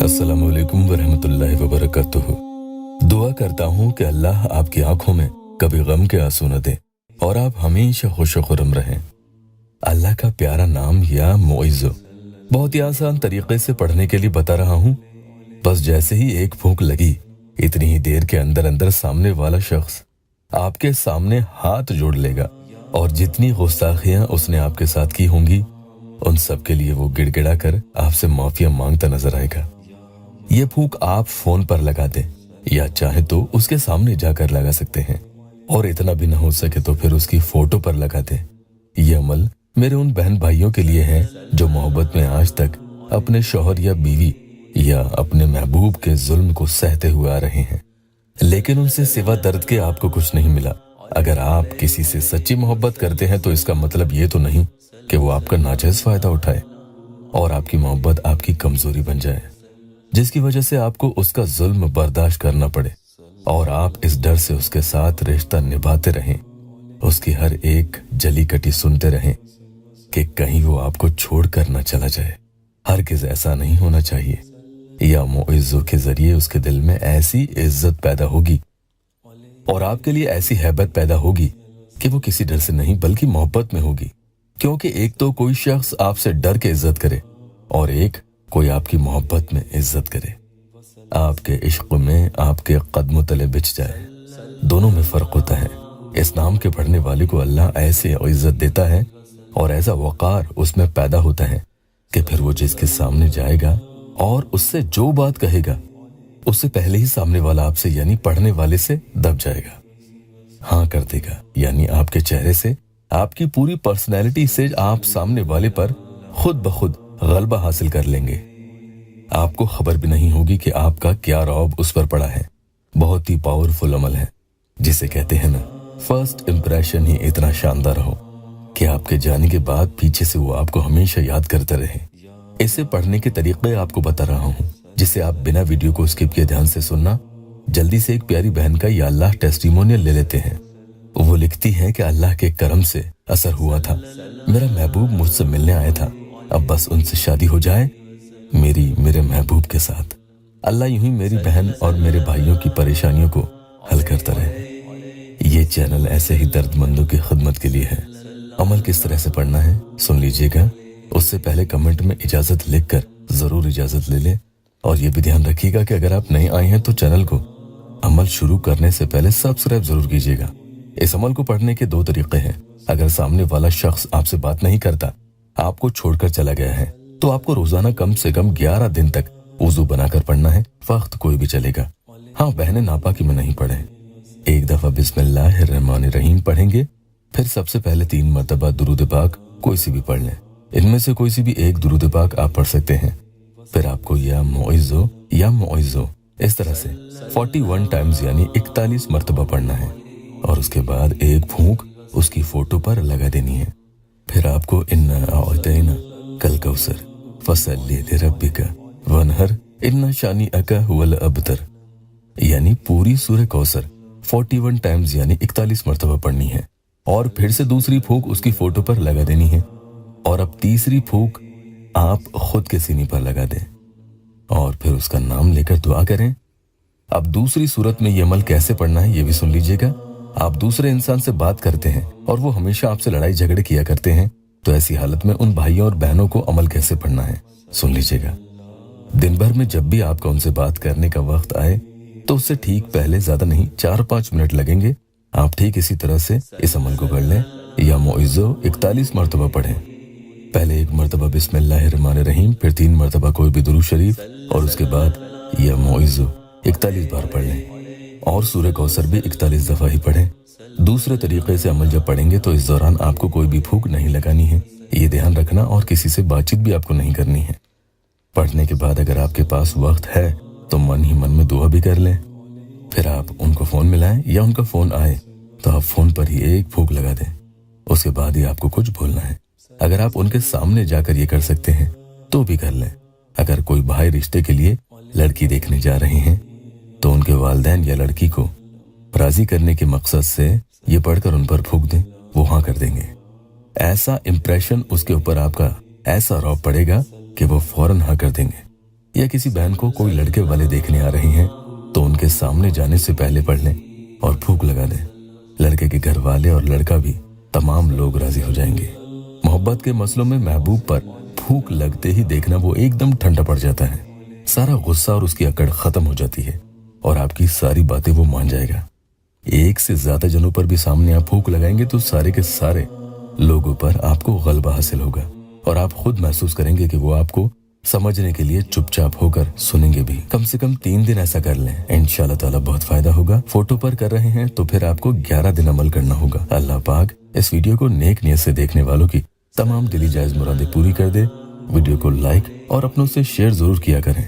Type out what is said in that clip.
अस्सलामु अलैकुम वरहमतुल्लाहि वबरकातुहू। दुआ करता हूँ कि अल्लाह आपकी आंखों में कभी गम के आंसू न दे और आप हमेशा खुश खुरम रहें। अल्लाह का प्यारा नाम या मुइज़्ज़ो बहुत ही आसान तरीके से पढ़ने के लिए बता रहा हूँ। बस जैसे ही एक फूंक लगी, इतनी ही देर के अंदर अंदर सामने वाला शख्स आपके सामने हाथ जोड़ लेगा और जितनी गुस्ताखियां उसने आपके साथ की होंगी, उन सब के लिए वो गिड़गिड़ा कर आपसे माफिया मांगता नजर आएगा। ये फूंक आप फोन पर लगा दें या चाहे तो उसके सामने जाकर लगा सकते हैं, और इतना भी ना हो सके तो फिर उसकी फोटो पर लगा दें। ये अमल मेरे उन बहन भाइयों के लिए है जो मोहब्बत में आज तक अपने शौहर या बीवी या अपने महबूब के जुल्म को सहते हुए आ रहे हैं, लेकिन उनसे सिवा दर्द के आपको कुछ नहीं मिला। अगर आप किसी से सच्ची मोहब्बत करते हैं तो इसका मतलब ये तो नहीं कि वो आपका नाजायज फायदा उठाए और आपकी मोहब्बत आपकी कमजोरी बन जाए, जिसकी वजह से आपको उसका जुल्म बर्दाश्त करना पड़े और आप इस डर से उसके साथ रिश्ता निभाते रहें, उसकी हर एक जली कटी सुनते रहें कि कहीं वो आपको छोड़कर न चला जाए। हरगिज़ ऐसा नहीं होना चाहिए। या मुइज़्ज़ो के जरिए उसके दिल में ऐसी इज्जत पैदा होगी और आपके लिए ऐसी हैबत पैदा होगी कि वो किसी डर से नहीं बल्कि मोहब्बत में होगी। क्योंकि एक तो कोई शख्स आपसे डर के इज्जत करे और एक कोई आपकी मोहब्बत में इज्जत करे, आपके इश्क में आपके कदमों तले बिछ जाए। दोनों में फर्क होता है। इस नाम के पढ़ने वाले को अल्लाह ऐसे इज्जत देता है और ऐसा वक़ार उसमें पैदा होता है कि फिर वो जिसके सामने जाएगा और उससे जो बात कहेगा, उससे पहले ही सामने वाला आपसे यानी पढ़ने वाले से दब जाएगा, हाँ कर देगा। यानी आपके चेहरे से, आपकी पूरी पर्सनैलिटी से आप सामने वाले पर खुद ब खुद गलबा हासिल कर लेंगे। आपको खबर भी नहीं होगी कि आपका क्या रौब उस पर पड़ा है। बहुत ही पावरफुल अमल है, जिसे कहते हैं ना, फर्स्ट इंप्रेशन ही इतना शानदार हो कि आपके जाने के बाद पीछे से वो आपको हमेशा याद करते रहे। इसे पढ़ने के तरीके आपको बता रहा हूँ, जिसे आप बिना वीडियो को स्किप किए ध्यान से सुनना। जल्दी से एक प्यारी बहन का या अल्लाह टेस्टिमोनियल ले लेते हैं। वो लिखती है कि अल्लाह के करम से असर हुआ था, मेरा महबूब मुझसे मिलने आया था, अब बस उनसे शादी हो जाए मेरे महबूब के साथ। अल्लाह यूं ही मेरी बहन और मेरे भाइयों की परेशानियों को हल करता रहे। ये चैनल ऐसे ही दर्दमंदों की खिदमत के लिए है। अमल किस तरह से पढ़ना है सुन लीजिएगा। उससे पहले कमेंट में इजाजत लिखकर जरूर इजाजत ले लें, और ये भी ध्यान रखिएगा कि अगर आप नए आए हैं तो चैनल को अमल शुरू करने से पहले सब्सक्राइब जरूर कीजिएगा। इस अमल को पढ़ने के दो तरीके हैं। अगर सामने वाला शख्स आपसे बात नहीं करता, आपको छोड़कर चला गया है, तो आपको रोजाना कम से कम 11 दिन तक वुजू बनाकर पढ़ना है। वक्त कोई भी चलेगा, हाँ बहने नापाकी में नहीं पढ़े। एक दफा बिस्मिल्लाहिर्रहमानिर्रहीम पढ़ेंगे, फिर सबसे पहले 3 मरतबा दुरूद पाक कोई सी भी पढ़ लें। इनमें से कोई सी भी एक दुरूद पाक आप पढ़ सकते हैं। फिर आपको या मुइज़्ज़ो इस तरह से 41 टाइम्स यानी 41 मरतबा पढ़ना है, और उसके बाद एक फूंक उसकी फोटो पर लगा देनी है। फिर आपको इन्ना अअतैना कल कौसर फसल्लि लिरब्बिका वनहर इन्ना शानिअका हुवल अबतर यानी पूरी सूरह कौसर 41 टाइम्स यानी 41 मरतबा पढ़नी है, और फिर से दूसरी फूंक उसकी फोटो पर लगा देनी है, और अब तीसरी फूंक आप खुद के सीने पर लगा दें और फिर उसका नाम लेकर दुआ करें। अब दूसरी सूरत में ये अमल कैसे पढ़ना है ये भी सुन लीजिएगा। आप दूसरे इंसान से बात करते हैं और वो हमेशा आपसे लड़ाई झगड़े किया करते हैं, तो ऐसी हालत में उन भाइयों और बहनों को अमल कैसे पढ़ना है सुन लीजिएगा। दिन भर में जब भी आपका उनसे बात करने का वक्त आए, तो उससे ठीक पहले ज्यादा नहीं 4-5 मिनट लगेंगे, आप ठीक इसी तरह से इस अमल को कर लें। या मुइज़्ज़ो 41 मरतबा पढ़ें। पहले 1 मरतबा बिस्मिल्लाहिर्रहमानिर्रहीम, फिर 3 मरतबा कोई भी दुरूद शरीफ, और उसके बाद या मुइज़्ज़ो 41 बार पढ़ लें, और सूरह कौसर भी 41 दफा ही पढ़ें। दूसरे तरीके से अमल जब पढ़ेंगे तो इस दौरान आपको कोई भी फूंक नहीं लगानी है, ये ध्यान रखना, और किसी से बातचीत भी आपको नहीं करनी है। पढ़ने के बाद अगर आपके पास वक्त है तो मन ही मन में दुआ भी कर लें। फिर आप उनको फोन मिलाएं या उनका फोन आए तो आप फोन पर ही एक फूंक लगा दें, उसके बाद ही आपको कुछ बोलना है। अगर आप उनके सामने जाकर ये कर सकते हैं तो भी कर लें। अगर कोई भाई रिश्ते के लिए लड़की देखने जा रहे हैं तो उनके वालिदैन या लड़की को राजी करने के मकसद से ये पढ़कर उन पर फूंक दें, वो हाँ कर देंगे। ऐसा इंप्रेशन उसके ऊपर आपका ऐसा रौब पड़ेगा कि वो फौरन हाँ कर देंगे। या किसी बहन को कोई लड़के वाले देखने आ रही हैं तो उनके सामने जाने से पहले पढ़ लें और फूंक लगा दें। लड़के के घर वाले और लड़का भी तमाम लोग राजी हो जाएंगे। मोहब्बत के मसलों में महबूब पर फूंक लगते ही देखना वो एकदम ठंडा पड़ जाता है। सारा गुस्सा और उसकी अकड़ खत्म हो जाती है और आपकी सारी बातें वो मान जाएगा। एक से ज्यादा जनों पर भी सामने आप फूंक लगाएंगे तो सारे के सारे लोगों पर आपको गलबा हासिल होगा और आप खुद महसूस करेंगे कि वो आपको समझने के लिए चुपचाप होकर सुनेंगे भी। कम से कम 3 दिन ऐसा कर लें, इंशाल्लाह ताला बहुत फायदा होगा। फोटो पर कर रहे हैं तो फिर आपको 11 दिन अमल करना होगा। अल्लाह पाक इस वीडियो को नेक नियत से देखने वालों की तमाम दिली जायज मुरादें पूरी कर दे। वीडियो को लाइक और अपनों से शेयर जरूर किया करें।